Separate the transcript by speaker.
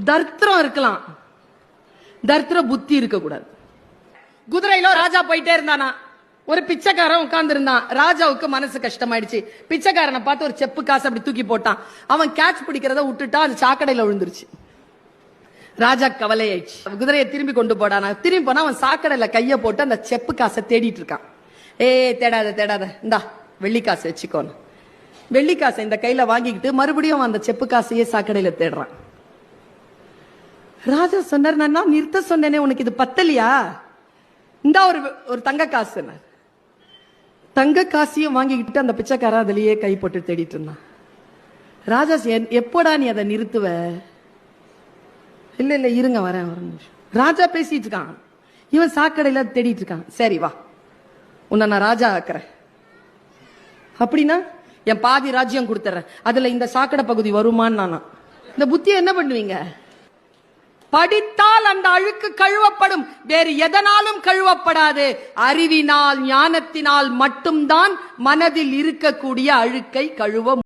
Speaker 1: தர்த்திரம் இருக்கலாம், தர்த்திர புத்தி இருக்க கூடாது. குதிரையில ராஜா போயிட்டே இருந்தானா, ஒரு பிச்சைக்காரன் உட்கார்ந்து இருந்தான். ராஜாவுக்கு மனசு கஷ்டமாயிடுச்சு. பிச்சைக்காரனை பார்த்து ஒரு செப்பு காசு அப்படி தூக்கி போட்டான். அவன் கேட்ச் பிடிக்கிறத விட்டுட்டா, அது சாக்கடையில விழுந்துருச்சு. ராஜா கவலையாயிடுச்சு. குதிரையை திரும்பி கொண்டு போடானா. திரும்பி போனா அவன் சாக்கடையில கைய போட்டு அந்த செப்பு காசை தேடிட்டு இருக்கான். தேடாத தேடாத, இந்தா வெள்ளி காசு வச்சுக்கோன்னு. வெள்ளி காசை இந்த கையில வாங்கிக்கிட்டு மறுபடியும் அந்த செப்பு காசையே சாக்கடையில தேடுறான். ராஜா சொன்னார், நான் நிறுத்த சொன்னேனே, உனக்கு இது பத்தலையா? இந்தா ஒரு தங்க காசு. தங்க காசையும் வாங்கிக்கிட்டு அந்த பிச்சைக்காரன் அதுலயே கை போட்டு தேடிட்டு இருந்தான். ராஜா, எப்போடா நீ அதை நிறுத்துவ? இல்ல இல்ல இருங்க, வரேன் ஒரு நிமிஷம். ராஜா பேசிட்டு இருக்கான், இவன் சாக்கடையில தேடிட்டு இருக்கான். சரி வா, உன்னை நான் ராஜா ஆக்குறேன். அப்படின்னா என் பாதி ராஜ்யம் கொடுத்துறேன், அதுல இந்த சாக்கடை பகுதி வருமான்னு. நானா இந்த புத்தியை என்ன பண்ணுவீங்க? படித்தால் அந்த அழுக்கு கழுவப்படும், வேறு எதனாலும் கழுவப்படாது. அறிவினால் ஞானத்தினால் மட்டும்தான் மனதில் இருக்கக்கூடிய அழுக்கை கழுவ